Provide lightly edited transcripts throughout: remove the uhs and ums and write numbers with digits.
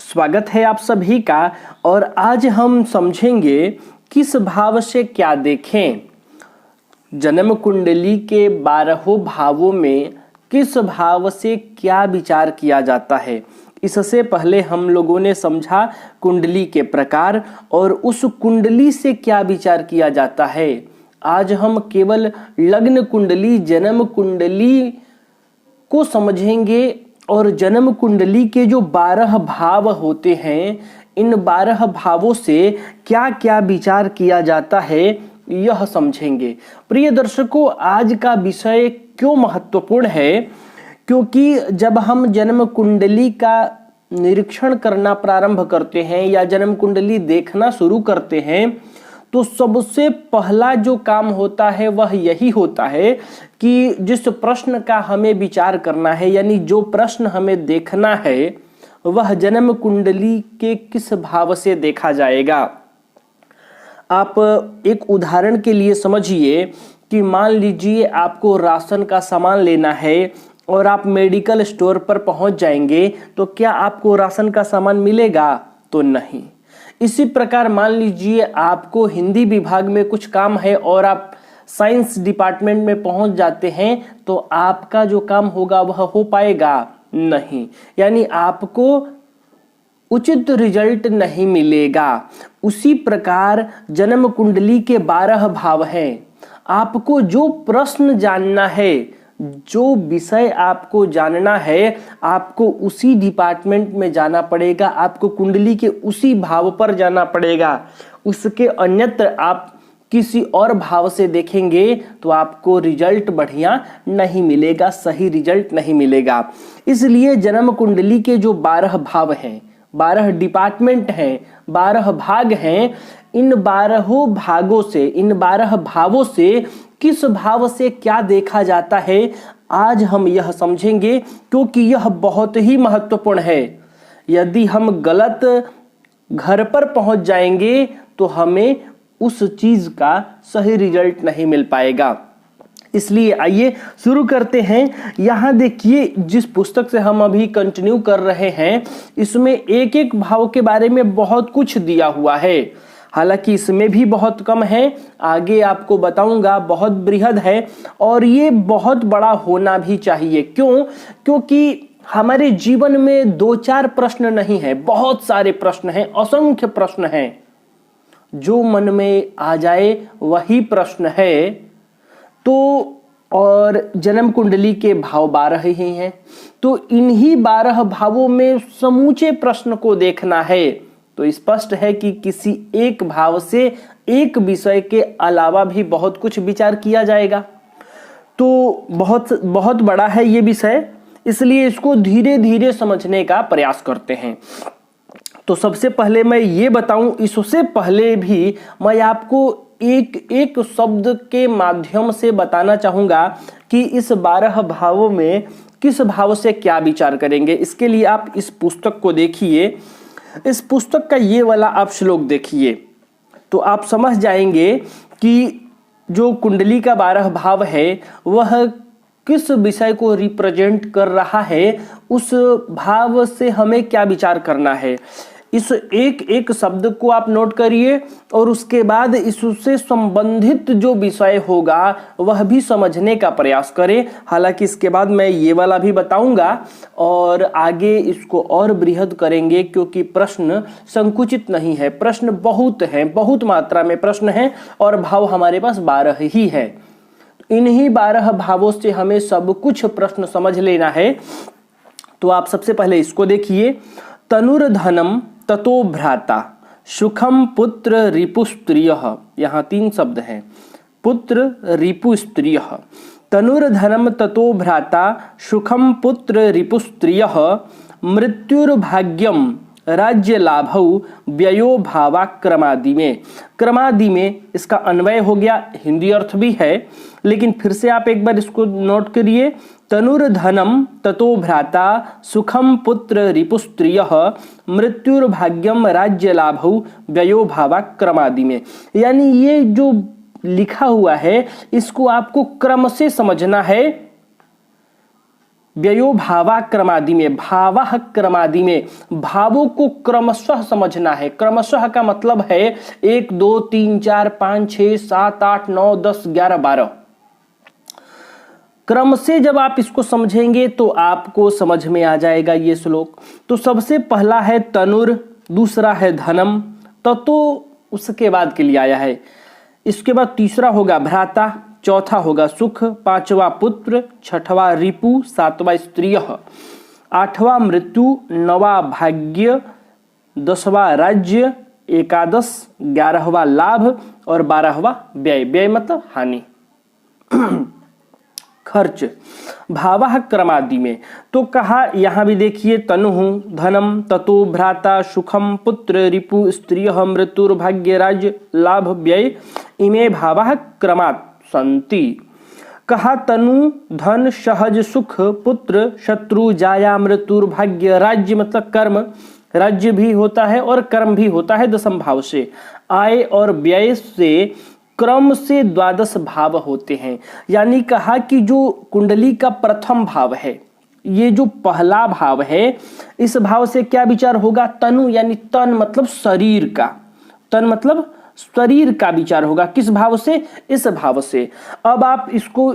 स्वागत है आप सभी का। और आज हम समझेंगे किस भाव से क्या देखें। जन्म कुंडली के 12 भावों में किस भाव से क्या विचार किया जाता है। इससे पहले हम लोगों ने समझा कुंडली के प्रकार और उस कुंडली से क्या विचार किया जाता है। आज हम केवल लग्न कुंडली, जन्म कुंडली को समझेंगे और जन्म कुंडली के जो 12 भाव होते हैं, इन 12 भावों से क्या क्या विचार किया जाता है यह समझेंगे। प्रिय दर्शकों, आज का विषय क्यों महत्वपूर्ण है, क्योंकि जब हम जन्म कुंडली का निरीक्षण करना प्रारंभ करते हैं या जन्म कुंडली देखना शुरू करते हैं तो सबसे पहला जो काम होता है वह यही होता है कि जिस प्रश्न का हमें विचार करना है, यानी जो प्रश्न हमें देखना है वह जन्म कुंडली के किस भाव से देखा जाएगा। आप एक उदाहरण के लिए समझिए कि मान लीजिए आपको राशन का सामान लेना है और आप मेडिकल स्टोर पर पहुंच जाएंगे, तो क्या आपको राशन का सामान मिलेगा? तो नहीं। इसी प्रकार मान लीजिए आपको हिंदी विभाग में कुछ काम है और आप साइंस डिपार्टमेंट में पहुंच जाते हैं, तो आपका जो काम होगा वह हो पाएगा? नहीं। यानी आपको उचित रिजल्ट नहीं मिलेगा। उसी प्रकार जन्म कुंडली के 12 भाव हैं। आपको जो प्रश्न जानना है, जो विषय आपको जानना है, आपको उसी डिपार्टमेंट में जाना पड़ेगा, आपको कुंडली के उसी भाव पर जाना पड़ेगा। उसके अन्यत्र आप किसी और भाव से देखेंगे तो आपको रिजल्ट बढ़िया नहीं मिलेगा, सही रिजल्ट नहीं मिलेगा। इसलिए जन्म कुंडली के जो 12 भाव हैं, 12 डिपार्टमेंट हैं, 12 भाग हैं, इन 12 भागों से, इन 12 भावों से किस भाव से क्या देखा जाता है, आज हम यह समझेंगे, क्योंकि यह बहुत ही महत्वपूर्ण है। यदि हम गलत घर पर पहुंच जाएंगे तो हमें उस चीज का सही रिजल्ट नहीं मिल पाएगा। इसलिए आइए शुरू करते हैं। यहाँ देखिए, जिस पुस्तक से हम अभी कंटिन्यू कर रहे हैं, इसमें एक एक भाव के बारे में बहुत कुछ दिया हुआ है। हालांकि इसमें भी बहुत कम है, आगे आपको बताऊंगा, बहुत बृहद है और ये बहुत बड़ा होना भी चाहिए। क्यों? क्योंकि हमारे जीवन में 2-4 प्रश्न नहीं है, बहुत सारे प्रश्न हैं, असंख्य प्रश्न हैं। जो मन में आ जाए वही प्रश्न है। तो और जन्म कुंडली के भाव 12 ही हैं, तो इन्हीं 12 भावों में समूचे प्रश्न को देखना है। तो स्पष्ट है कि किसी एक भाव से एक विषय के अलावा भी बहुत कुछ विचार किया जाएगा। तो बहुत बड़ा है ये विषय, इसलिए इसको धीरे धीरे समझने का प्रयास करते हैं। तो सबसे पहले मैं ये बताऊं, इससे पहले भी मैं आपको एक एक शब्द के माध्यम से बताना चाहूंगा कि इस 12 भावों में किस भाव से क्या विचार करेंगे। इसके लिए आप इस पुस्तक को देखिए। इस पुस्तक का ये वाला आप श्लोक देखिए तो आप समझ जाएंगे कि जो कुंडली का 12 भाव है वह किस विषय को रिप्रेजेंट कर रहा है, उस भाव से हमें क्या विचार करना है। इस एक एक शब्द को आप नोट करिए और उसके बाद इससे संबंधित जो विषय होगा वह भी समझने का प्रयास करें। हालांकि इसके बाद मैं ये वाला भी बताऊंगा और आगे इसको और बृहद करेंगे, क्योंकि प्रश्न संकुचित नहीं है, प्रश्न बहुत हैं, बहुत मात्रा में प्रश्न हैं और भाव हमारे पास 12 ही है। इन्हीं 12 भावों से हमें सब कुछ प्रश्न समझ लेना है। तो आप सबसे पहले इसको देखिए। तनुर्धनम ततो भ्राता सुखम पुत्र रिपुस्त्रियः। यहाँ 3 शब्द हैं, पुत्र रिपुस्त्रियः। तनुर्धनम ततो भ्राता सुखम पुत्र रिपुस्त्रियः मृत्युर्भाग्यम राज्य लाभौ व्ययो भावा क्रमादि में। क्रमादि में इसका अन्वय हो गया, हिंदी अर्थ भी है, लेकिन फिर से आप एक बार इसको नोट करिए। तनुर्धनम ततो भ्राता सुखम पुत्र रिपुस्त्रियः मृत्युर्भाग्यम राज्य लाभौ व्ययो भावा क्रमादि में। यानी ये जो लिखा हुआ है इसको आपको क्रम से समझना है। व्ययो भावाक्रमादि में, भावाः क्रमादि में, भावों को क्रमशः समझना है। क्रमशः का मतलब है 1 2 3 4 5 6 7 8 9 10 11 12। क्रम से जब आप इसको समझेंगे तो आपको समझ में आ जाएगा ये श्लोक। तो सबसे पहला है तनुर, दूसरा है धनम, ततो उसके बाद के लिए आया है। इसके बाद तीसरा होगा भ्राता, चौथा होगा सुख, पांचवा पुत्र, छठवा रिपु, सातवां स्त्रियः, आठवां मृत्यु, नवा भाग्य, 10वां राज्य, 11 11वां लाभ और 12वां व्यय। व्यय मतलब हानि, खर्च। भावः क्रमादि में तो कहा, यहां भी देखिए तनु, धनम, ततो, भ्राता, सुखम, पुत्र, रिपु, स्त्रियः, मृत्युर्भाग्य, राज्य, लाभ, व्यय, इमे भावः क्रमात् संति। कहा तनु, धन, सहज, सुख, पुत्र, शत्रु, जाया, मृत्युर्भाग्य, राज्य मतलब कर्म, राज्य भी होता है और कर्म भी होता है दशम भाव से। आय और व्यय से क्रम से 12 भाव होते हैं। यानी कहा कि जो कुंडली का प्रथम भाव है, ये जो पहला भाव है, इस भाव से क्या विचार होगा? तनु यानी तन मतलब शरीर का, तन मतलब शरीर का विचार होगा। किस भाव से? इस भाव से। अब आप इसको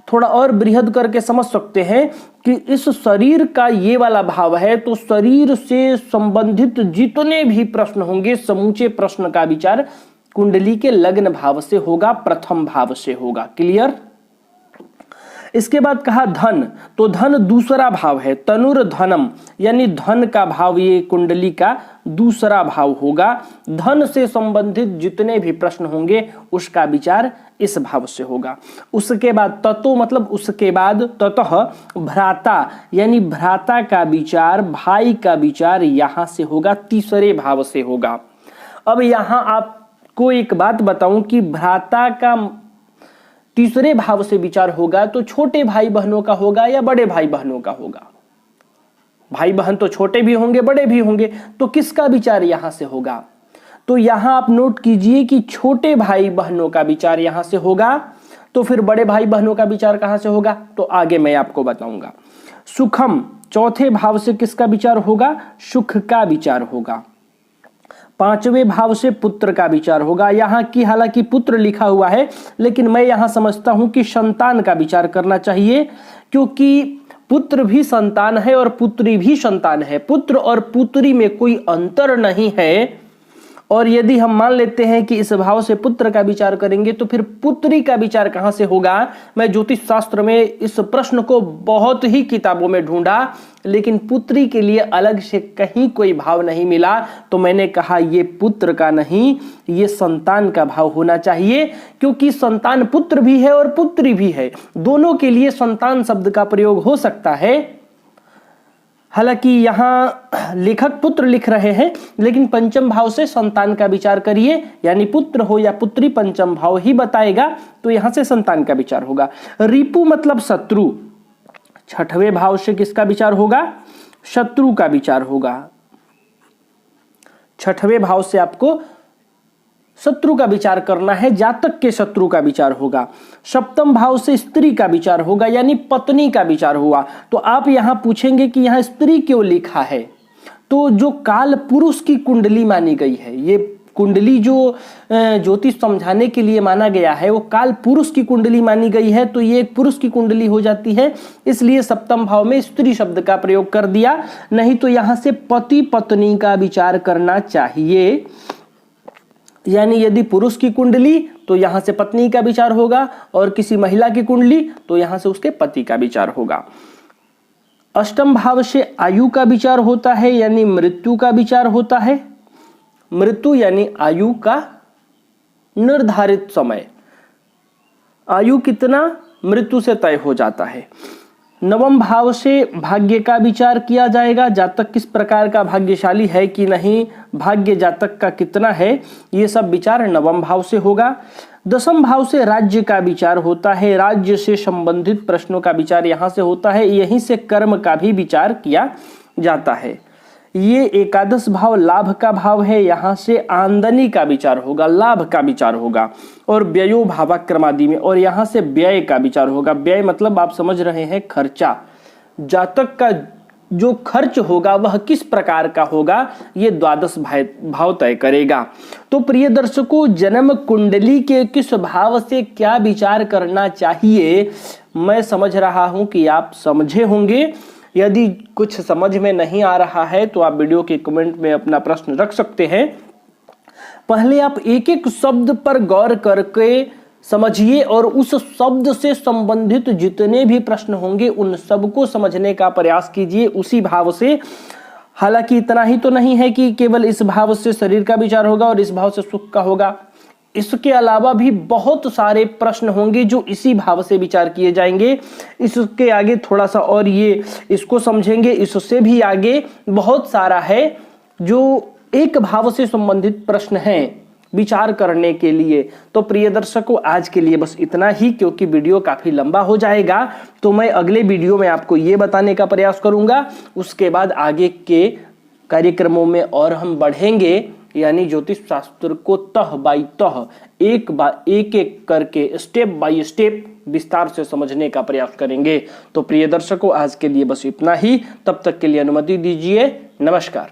थोड़ा और बृहद करके समझ सकते हैं कि इस शरीर का ये वाला भाव है, तो शरीर से संबंधित जितने भी प्रश्न होंगे, समूचे प्रश्न का विचार कुंडली के लग्न भाव से होगा, प्रथम भाव से होगा। क्लियर? इसके बाद कहा धन, तो धन दूसरा भाव है, तनुर धनम यानी धन का भाव ये कुंडली का दूसरा भाव होगा। धन से संबंधित जितने भी प्रश्न होंगे उसका विचार इस भाव से होगा। उसके बाद ततो मतलब उसके बाद, ततः भ्राता यानी भ्राता का विचार, भाई का विचार यहां से होगा, तीसरे भाव से होगा। अब यहां आपको एक बात बताऊं कि भ्राता का तीसरे भाव से विचार होगा तो छोटे भाई बहनों का होगा या बड़े भाई बहनों का होगा? भाई बहन तो छोटे भी होंगे बड़े भी होंगे, तो किसका विचार यहां से होगा? तो यहां आप नोट कीजिए कि छोटे भाई बहनों का विचार यहां से होगा। तो फिर बड़े भाई बहनों का विचार कहां से होगा? तो आगे मैं आपको बताऊंगा। सुखम चौथे भाव से किसका विचार होगा? सुख का विचार होगा। पांचवें भाव से पुत्र का विचार होगा। यहाँ की हालांकि पुत्र लिखा हुआ है, लेकिन मैं यहाँ समझता हूं कि संतान का विचार करना चाहिए, क्योंकि पुत्र भी संतान है और पुत्री भी संतान है। पुत्र और पुत्री में कोई अंतर नहीं है। और यदि हम मान लेते हैं कि इस भाव से पुत्र का विचार करेंगे तो फिर पुत्री का विचार कहां से होगा? मैं ज्योतिष शास्त्र में इस प्रश्न को बहुत ही किताबों में ढूंढा, लेकिन पुत्री के लिए अलग से कहीं कोई भाव नहीं मिला। तो मैंने कहा ये पुत्र का नहीं, ये संतान का भाव होना चाहिए, क्योंकि संतान पुत्र भी है और पुत्री भी है, दोनों के लिए संतान शब्द का प्रयोग हो सकता है। हालांकि यहाँ लेखक पुत्र लिख रहे हैं, लेकिन पंचम भाव से संतान का विचार करिए, यानी पुत्र हो या पुत्री पंचम भाव ही बताएगा, तो यहां से संतान का विचार होगा। रिपु मतलब शत्रु, छठवें भाव से किसका विचार होगा? शत्रु का विचार होगा। छठवें भाव से आपको शत्रु का विचार करना है, जातक के शत्रु का विचार होगा। सप्तम भाव से स्त्री का विचार होगा, यानी पत्नी का विचार हुआ। तो आप यहां पूछेंगे कि यहां स्त्री क्यों लिखा है? तो जो काल पुरुष की कुंडली मानी गई है, ये कुंडली जो ज्योतिष समझाने के लिए माना गया है वो काल पुरुष की कुंडली मानी गई है, तो ये एक पुरुष की कुंडली हो जाती है, इसलिए सप्तम भाव में स्त्री शब्द का प्रयोग कर दिया। नहीं तो यहां से पति पत्नी का विचार करना चाहिए, यानी यदि पुरुष की कुंडली तो यहां से पत्नी का विचार होगा, और किसी महिला की कुंडली तो यहां से उसके पति का विचार होगा। अष्टम भाव से आयु का विचार होता है, यानी मृत्यु का विचार होता है। मृत्यु यानी आयु का निर्धारित समय, आयु कितना मृत्यु से तय हो जाता है। नवम भाव से भाग्य का विचार किया जाएगा, जातक किस प्रकार का भाग्यशाली है कि नहीं, भाग्य जातक का कितना है, ये सब विचार नवम भाव से होगा। दसम भाव से राज्य का विचार होता है, राज्य से संबंधित प्रश्नों का विचार यहां से होता है, यहीं से कर्म का भी विचार किया जाता है। ये एकादश भाव लाभ का भाव है, यहां से आमदनी का विचार होगा, लाभ का विचार होगा। और व्ययो भावाक्रमादि में, और यहां से व्यय का विचार होगा। व्यय मतलब आप समझ रहे हैं खर्चा, जातक का जो खर्च होगा वह किस प्रकार का होगा, ये द्वादश भाव तय करेगा। तो प्रिय दर्शकों, जन्म कुंडली के किस भाव से क्या विचार करना चाहिए, मैं समझ रहा हूं कि आप समझे होंगे। यदि कुछ समझ में नहीं आ रहा है तो आप वीडियो के कमेंट में अपना प्रश्न रख सकते हैं। पहले आप एक एक शब्द पर गौर करके समझिए और उस शब्द से संबंधित जितने भी प्रश्न होंगे उन सबको समझने का प्रयास कीजिए उसी भाव से। हालांकि इतना ही तो नहीं है कि केवल इस भाव से शरीर का विचार होगा और इस भाव से सुख का होगा, इसके अलावा भी बहुत सारे प्रश्न होंगे जो इसी भाव से विचार किए जाएंगे। इसके आगे थोड़ा सा और ये इसको समझेंगे, इससे भी आगे बहुत सारा है जो एक भाव से संबंधित प्रश्न हैं विचार करने के लिए। तो प्रिय दर्शकों, आज के लिए बस इतना ही, क्योंकि वीडियो काफी लंबा हो जाएगा। तो मैं अगले वीडियो में आपको ये बताने का प्रयास करूंगा, उसके बाद आगे के कार्यक्रमों में और हम बढ़ेंगे, यानी ज्योतिष शास्त्र को तह बाय तह एक एक करके स्टेप बाय स्टेप विस्तार से समझने का प्रयास करेंगे। तो प्रिय दर्शकों, आज के लिए बस इतना ही। तब तक के लिए अनुमति दीजिए। नमस्कार।